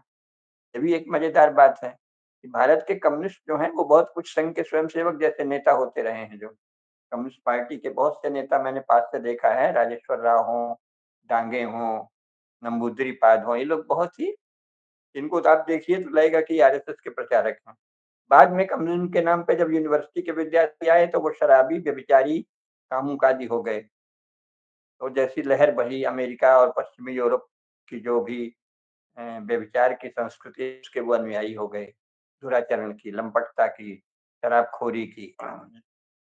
ये भी एक मज़ेदार बात है कि भारत के कम्युनिस्ट जो हैं, वो बहुत कुछ संघ के स्वयंसेवक जैसे नेता होते रहे हैं जो। कम्युनिस्ट पार्टी के बहुत से नेता मैंने पास से देखा है, राजेश्वर राव हों, डांगे हों, नंबूदरी-पाद हों, ये लोग बहुत ही, इनको तो आप देखिए तो लगेगा कि आरएसएस के प्रचारक हैं। बाद में कम्युनिज़्म के नाम पे जब यूनिवर्सिटी के विद्यार्थी आए तो वो शराबी, व्यभिचारी, कामों-काजी हो गए। तो जैसी लहर बही अमेरिका और पश्चिमी यूरोप की जो भी व्यभिचार की संस्कृति, उसके वो अनुयायी हो गए। दुराचरण की, लंपटता की, शराबखोरी की।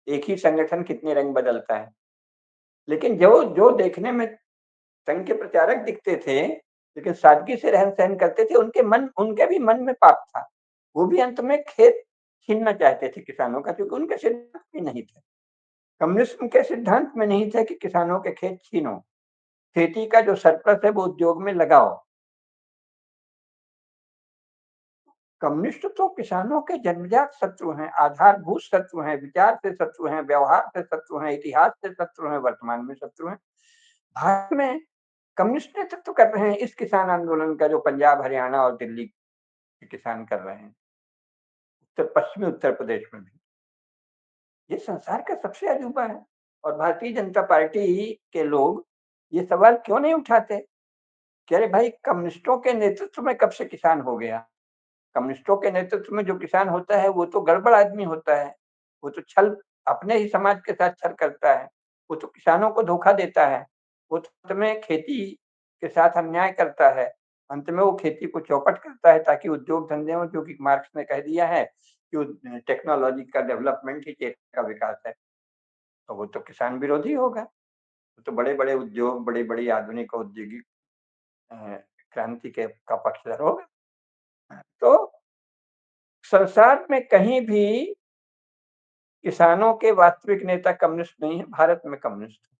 एक ही संगठन कितने रंग बदलता है। लेकिन जो जो देखने में संघ के प्रचारक दिखते थे, लेकिन सादगी से रहन-सहन करते थे, उनके भी मन में पाप था। वो भी अंत में खेत छीनना चाहते थे किसानों का, क्योंकि उनके सिद्धांत भी नहीं थे। कम्युनिज़्म के सिद्धांत में नहीं थे कि किसानों के खेत छीनो। खेती का जो सरप्लस है वो उद्योग में लगाओ। कम्युनिस्ट तो किसानों के जन्मजात शत्रु हैं, आधारभूत शत्रु हैं, विचार से शत्रु हैं, व्यवहार से शत्रु हैं, इतिहास से शत्रु हैं, वर्तमान में शत्रु हैं। भारत में कम्युनिस्ट नेतृत्व कर रहे हैं इस किसान आंदोलन का, जो पंजाब, हरियाणा और दिल्ली के किसान कर रहे हैं, पश्चिमी उत्तर प्रदेश में भी। ये संसार का सबसे अजूबा है। और भारतीय जनता पार्टी के लोग ये सवाल क्यों नहीं उठाते कि अरे भाई, कम्युनिस्टों के नेतृत्व में कब से किसान हो गया? कम्युनिस्टों के नेतृत्व में जो किसान होता है वो तो गड़बड़ आदमी होता है। वो तो छल, अपने ही समाज के साथ छल करता है। वो तो किसानों को धोखा देता है। वो तो अंत में खेती के साथ अन्याय करता है। अंत में वो खेती को चौपट करता है ताकि उद्योग धंधे हों, जो कि मार्क्स ने कह दिया है कि वो टेक्नोलॉजी का डेवलपमेंट ही चेतना का विकास है। तो वो तो किसान विरोधी होगा। वो तो बड़े-बड़े उद्योग, बड़ी-बड़ी आधुनिक औद्योगिक अ, क्रांति के का पक्षधर होगा। तो संसार में कहीं भी किसानों के वास्तविक नेता कम्युनिस्ट नहीं है, भारत में कम्युनिस्ट है।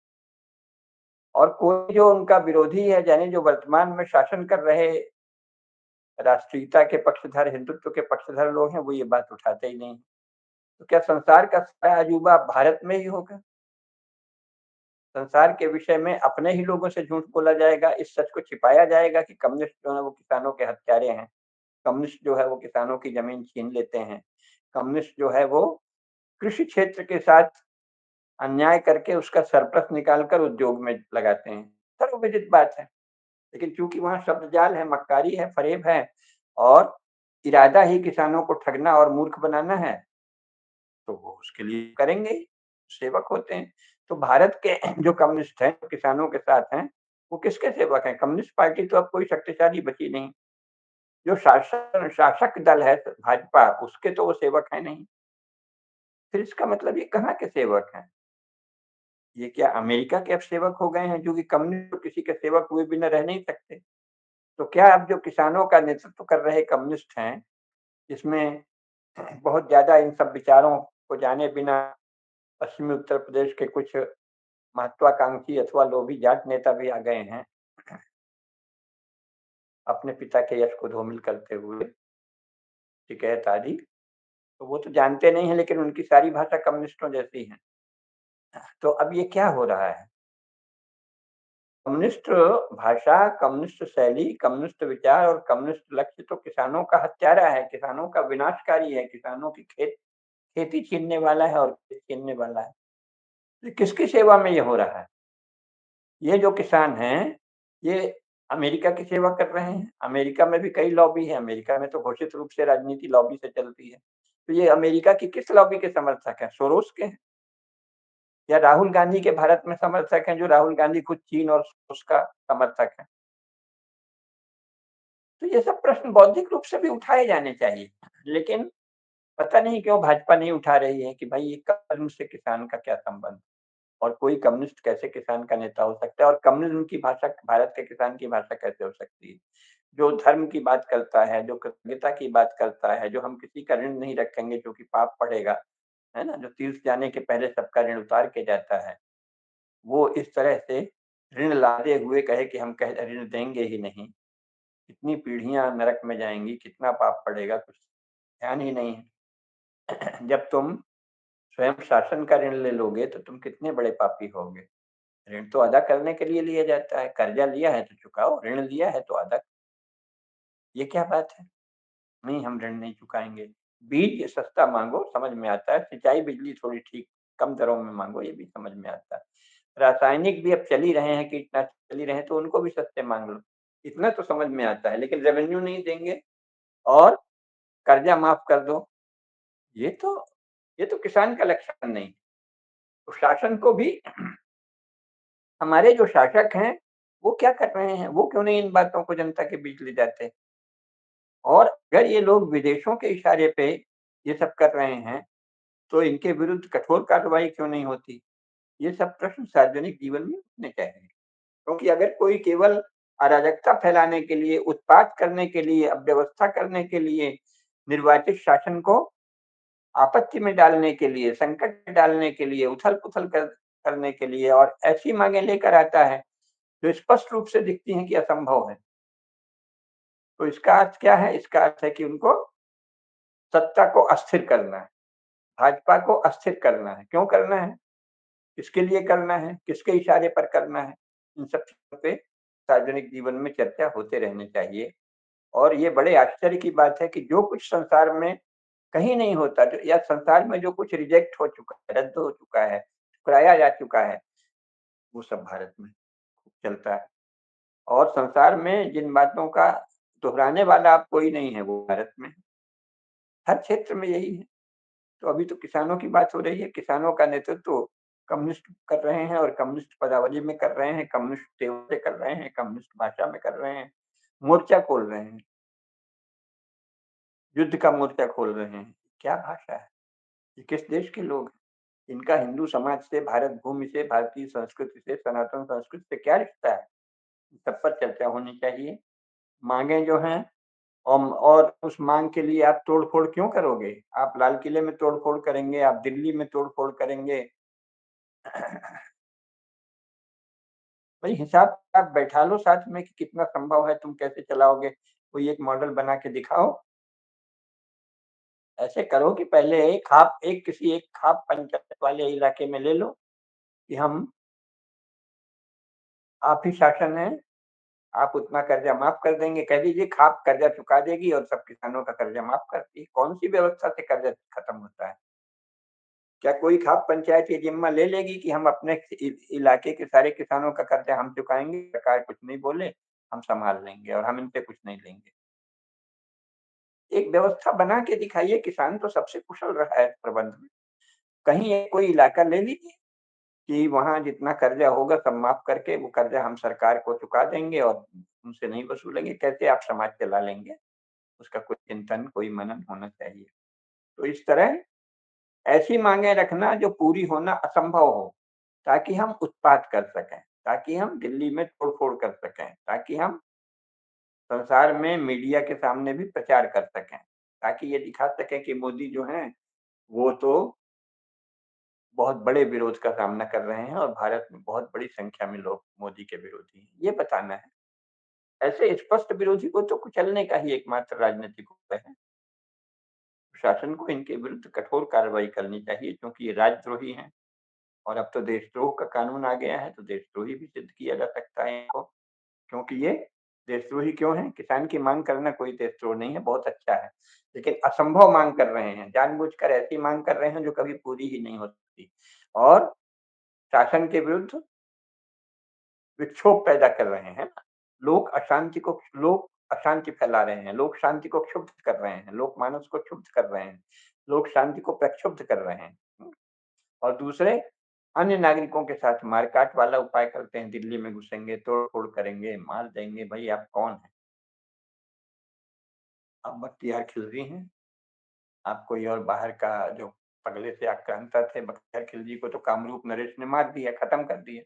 और कोई जो उनका विरोधी है, यानी जो वर्तमान में शासन कर रहे राष्ट्रीयता के पक्षधर, हिंदुत्व के पक्षधर लोग हैं, वो ये बात उठाते ही नहीं। तो क्या संसार का सारा अजूबा भारत में ही होगा? संसार के विषय में अपने ही लोगों से झूठ बोला जाएगा, इस सच को छिपाया जाएगा कि कम्युनिस्ट जो है वो किसानों के हत्यारे हैं। कम्युनिस्ट जो है वो किसानों की ज़मीन छीन लेते हैं। कम्युनिस्ट जो है वो कृषि क्षेत्र के साथ अन्याय करके उसका सरप्लस निकाल कर उद्योग में लगाते हैं। सर्वविदित बात है। लेकिन चूँकि वहाँ शब्दजाल है, मक्कारी है, फ़रेब है और इरादा ही किसानों को ठगना और मूर्ख बनाना है, तो वो उसके लिए करेंगे ही, सेवक होते हैं। तो भारत के जो कम्युनिस्ट हैं, जो किसानों के साथ हैं, वो किसके सेवक हैं? कम्युनिस्ट पार्टी तो अब कोई शक्तिशाली बची नहीं। जो शासक दल है भाजपा, उसके तो वो सेवक हैं नहीं। फिर इसका मतलब ये कहाँ के सेवक हैं? ये क्या अमेरिका के अब सेवक हो गए हैं, जो कि कम्युनिस्ट तो किसी के सेवक हुए बिना रह नहीं सकते। तो क्या अब जो किसानों का नेतृत्व कर रहे कम्युनिस्ट हैं, इसमें बहुत ज़्यादा इन सब विचारों को जाने बिना पश्चिमी उत्तर प्रदेश के कुछ महत्वाकांक्षी अथवा लोभी जाट नेता भी आ गए हैं, अपने पिता के यश को धूमिल करते हुए, टिकैत आदि। तो वो तो जानते नहीं हैं लेकिन उनकी सारी भाषा कम्युनिस्टों जैसी है। तो अब ये क्या हो रहा है? कम्युनिस्ट भाषा, कम्युनिस्ट शैली, कम्युनिस्ट विचार और कम्युनिस्ट लक्ष्य तो किसानों का हत्यारा है, किसानों का विनाशकारी है, किसानों की खेती छीनने वाला है और खेत छीनने वाला है। ये किसकी सेवा में ये हो रहा है? ये जो किसान हैं, ये अमेरिका की सेवा कर रहे हैं। अमेरिका में भी कई लॉबी है, अमेरिका में तो घोषित रूप से राजनीति लॉबी से चलती है। तो ये अमेरिका की किस लॉबी के समर्थक हैं? सोरोस के हैं? या राहुल गांधी के भारत में समर्थक हैं, जो राहुल गांधी खुद चीन और सोरोस का समर्थक हैं? तो ये सब प्रश्न बौद्धिक रूप से भी उठाए जाने चाहिए। लेकिन पता नहीं क्यों भाजपा नहीं उठा रही है कि भाई ये कर्म से किसान का क्या संबंध? और कोई कम्युनिस्ट कैसे किसान का नेता हो सकता है और कम्युनिज़्म की भाषा भारत के किसान की भाषा कैसे हो सकती है? जो धर्म की बात करता है, जो कृतज्ञता की बात करता है, जो हम किसी का ऋण नहीं रखेंगे क्योंकि पाप पड़ेगा, है ना? जो तीर्थ जाने के पहले सबका ऋण उतार के जाता है, वो इस तरह से ऋण लादे हुए कहे कि हम कह ऋण देंगे ही नहीं। कितनी पीढ़ियाँ नरक में जाएँगी, कितना पाप पड़ेगा, कुछ ध्यान ही नहीं है। जब तुम स्वयं शासन का ऋण ले लोगे तो तुम कितने बड़े पापी होगे। ऋण तो अदा करने के लिए लिया जाता है, कर्जा लिया है तो चुकाओ, ऋण लिया है तो अदा। ये क्या बात है? नहीं हम ऋण नहीं चुकाएँगे। बीज सस्ता माँगो समझ में आता है, सिंचाई बिजली थोड़ी ठीक कम दरों में माँगो ये भी समझ में आता है। रासायनिक भी अब चल ही रहे हैं, कीटनाशक चल ही रहे हैं तो उनको भी सस्ते माँग लो। इतना तो समझ में आता है, लेकिन रेवेन्यू नहीं देंगे और कर्जा माफ़ कर दो। ये तो ये तो किसान का लक्षण नहीं। तो शासन को भी हमारे जो शासक हैं, वो क्या कर रहे हैं? वो क्यों नहीं इन बातों को जनता के बीच ले जाते? और अगर ये लोग विदेशों के इशारे पे ये सब कर रहे हैं, तो इनके विरुद्ध कठोर कार्रवाई क्यों नहीं होती? ये सब प्रश्न सार्वजनिक जीवन में उठने चाहिए। क्योंकि अगर कोई केवल अराजकता फैलाने के लिए, उत्पात करने के लिए, अव्यवस्था करने के लिए, निर्वाचित शासन को आपत्ति में डालने के लिए, संकट में डालने के लिए, उथल-पुथल करने के लिए और ऐसी माँगें लेकर आता है, जो स्पष्ट रूप से दिखती हैं कि असंभव है। तो इसका अर्थ क्या है? इसका अर्थ है कि उनको सत्ता को अस्थिर करना है, भाजपा को अस्थिर करना है। क्यों करना है? किसके लिए करना है? किसके इशारे पर करना है? इन सब चीज़ों पे सार्वजनिक जीवन में चर्चा होते रहनी चाहिए। और ये बड़े आश्चर्य की बात है कि जो कुछ संसार में कहीं नहीं होता जो या संसार में जो कुछ रिजेक्ट हो चुका है, रद्द हो चुका है, ठुकराया जा चुका है, वो सब भारत में चलता है। और संसार में जिन बातों का दोहराने वाला अब कोई नहीं है, वो भारत में है। हर क्षेत्र में यही है। तो अभी तो किसानों की बात हो रही है, किसानों का नेतृत्व कम्युनिस्ट कर रहे हैं और कम्युनिस्ट पदावली में कर रहे हैं, कम्युनिस्ट तेवर से कर रहे हैं, कम्युनिस्ट भाषा में कर रहे हैं, मोर्चा खोल रहे हैं, युद्ध का मोर्चा खोल रहे हैं। क्या भाषा है? ये किस देश के लोग हैं? इनका हिंदू समाज से, भारत भूमि से, भारतीय संस्कृति से, सनातन संस्कृति से क्या रिश्ता है? सब पर चर्चा होनी चाहिए। माँगें जो हैं और उस माँग के लिए आप तोड़-फोड़ क्यों करोगे? आप लाल किले में तोड़-फोड़ करेंगे, आप दिल्ली में तोड़-फोड़ करेंगे। भाई हिसाब-किताब बैठा लो साथ में कि कितना संभव है, तुम कैसे चलाओगे? कोई एक मॉडल बना के दिखाओ। ऐसे करो कि पहले किसी एक खाप पंचायत वाले इलाके में ले लो कि हम आप ही शासन है, आप उतना कर्जा माफ़ कर देंगे। कह दीजिए खाप कर्जा चुका देगी और सब किसानों का कर्जा माफ़ करती है। कौन-सी व्यवस्था से कर्जा खत्म होता है? क्या कोई खाप पंचायत ये ज़िम्मा ले लेगी कि हम अपने इलाके के सारे किसानों का कर्जा हम चुकाएँगे, सरकार कुछ नहीं बोले, हम सँभाल लेंगे और हम इनसे कुछ नहीं लेंगे। एक व्यवस्था बना के दिखाइए, किसान तो सबसे कुशल रहा है प्रबंध में। कहीं एक कोई इलाका ले लीजिए कि वहाँ जितना कर्जा होगा सब माफ़ करके वो कर्जा हम सरकार को चुका देंगे और उनसे नहीं वसूलेंगे। कैसे आप समाज चला लेंगे? उसका कोई चिंतन, कोई मनन होना चाहिए। तो इस तरह ऐसी माँगें रखना जो पूरी होना असंभव हो, ताकि हम उत्पात कर सकें, ताकि हम दिल्ली में तोड़-फोड़ कर सकें, ताकि हम संसार में मीडिया के सामने भी प्रचार कर सकें, ताकि ये दिखा सकें कि मोदी जो हैं, वो तो बहुत बड़े विरोध का सामना कर रहे हैं और भारत में बहुत बड़ी संख्या में लोग मोदी के विरोधी हैं, ये बताना है। ऐसे स्पष्ट विरोधी को तो कुचलने का ही एकमात्र राजनीतिक उपाय है। शासन को इनके विरुद्ध कठोर कार्रवाई करनी चाहिए क्योंकि ये राजद्रोही हैं और अब तो देशद्रोह का कानून आ गया है, तो देशद्रोही भी सिद्ध किया जा सकता है इनको, क्योंकि ये देशद्रोही क्यों हैं? किसान की माँग करना कोई देशद्रोह नहीं है, बहुत अच्छा है। लेकिन असंभव माँग कर रहे हैं, जानबूझकर ऐसी माँग कर रहे हैं जो कभी पूरी ही नहीं हो सकती और शासन के विरुद्ध विक्षोभ पैदा कर रहे हैं। लोग अशांति फैला रहे हैं, लोग शांति को क्षुब्ध कर रहे हैं, लोकमानस को क्षुब्ध कर रहे हैं, लोग शांति को प्रक्षुब्ध कर रहे हैं। और दूसरे अन्य नागरिकों के साथ मारकाट वाला उपाय करते हैं, दिल्ली में घुसेंगे, तोड़-फोड़ करेंगे, मार देंगे, भई आप कौन हैं? आप बख्तियार खिलजी हैं? आप कोई और बाहर का जो पगले से आक्रांता थे, बख्तियार खिलजी को तो कामरूप नरेश ने मार दिया, खत्म कर दिया।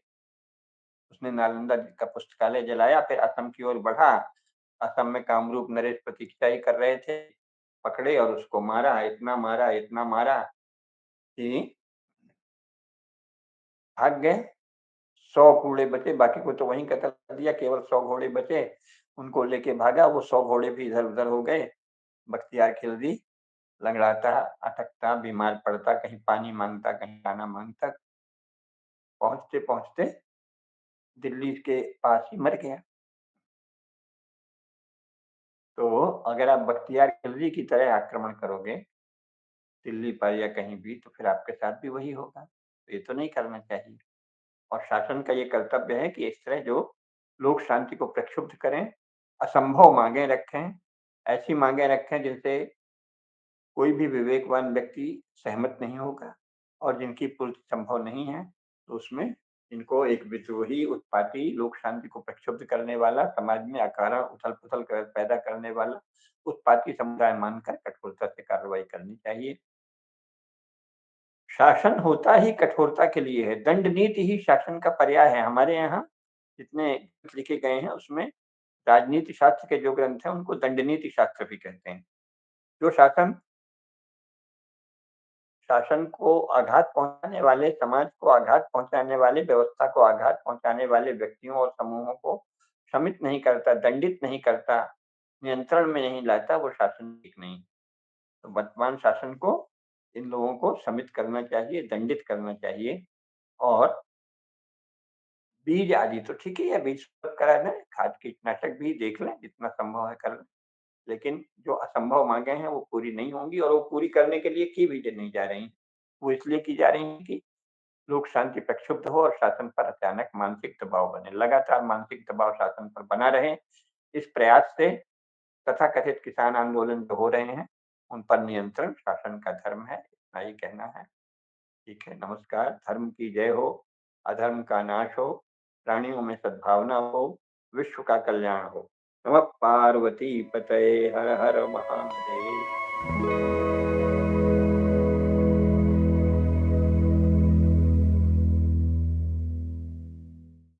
उसने नालंदा का पुस्तकालय जलाया, फिर असम की ओर बढ़ा। असम में कामरूप नरेश प्रतीक्षाई कर रहे थे, पकड़े और उसको इतना मारा कि भाग गए। 100 घोड़े बचे, बाकी को तो वहीं कत्ल कर दिया, केवल 100 घोड़े बचे, उनको लेके भागा, वो 100 घोड़े भी इधर-उधर हो गए। बख्तियार खिलजी लँगड़ाता, अटकता, बीमार पड़ता, कहीं पानी माँगता, कहीं खाना माँगता, पहुँचते-पहुँचते दिल्ली के पास ही मर गया। तो अगर आप बख्तियार खिलजी की तरह आक्रमण करोगे दिल्ली पर या कहीं भी, तो फिर आपके साथ भी वही होगा। तो ये तो नहीं करना चाहिए और शासन का ये कर्तव्य है कि इस तरह जो लोग शांति को प्रक्षुब्ध करें, असंभव माँगें रखें, ऐसी माँगें रखें जिनसे कोई भी विवेकवान व्यक्ति सहमत नहीं होगा और जिनकी पूर्ति संभव नहीं है, तो उसमें इनको एक विद्रोही, उत्पाती, लोक शांति को प्रक्षुब्ध करने वाला, समाज में अकारण उथल-पुथल पैदा करने वाला उत्पाती समुदाय मानकर कठोरता से कार्रवाई करनी चाहिए। शासन होता ही कठोरता के लिए है, दंड नीति ही शासन का पर्याय है। हमारे यहाँ जितने लिखे गए हैं उसमें राजनीति शास्त्र के जो ग्रंथ हैं उनको दंड नीति शास्त्र भी कहते हैं। जो शासन को आघात पहुँचाने वाले, समाज को आघात पहुँचाने वाले, व्यवस्था को आघात पहुँचाने वाले व्यक्तियों और समूहों को शमित नहीं करता, दंडित नहीं करता, नियंत्रण में नहीं लाता, वो शासन ठीक नहीं। तो वर्तमान शासन को इन लोगों को शमित करना चाहिए, दंडित करना चाहिए और बीज आदि तो ठीक ही है, बीज उपलब्ध करा दें, खाद कीटनाशक भी देख लें, जितना संभव है कर लें। लेकिन जो असंभव माँगे हैं वो पूरी नहीं होंगी और वो पूरी करने के लिए की भी नहीं जा रही। वो इसलिए की जा रही हैं कि लोक शांति प्रक्षुब्ध हो और शासन पर अचानक मानसिक दबाव बने। लगातार मानसिक दबाव शासन पर बना रहे, इस प्रयास से तथाकथित किसान आंदोलन जो हो रहे हैं, उन पर नियंत्रण शासन का धर्म है, इतना ही कहना है। ठीक है, नमस्कार। धर्म की जय हो, अधर्म का नाश हो, प्राणियों में सद्भावना हो, विश्व का कल्याण हो। नमः पार्वती पतये हर हर महादेव।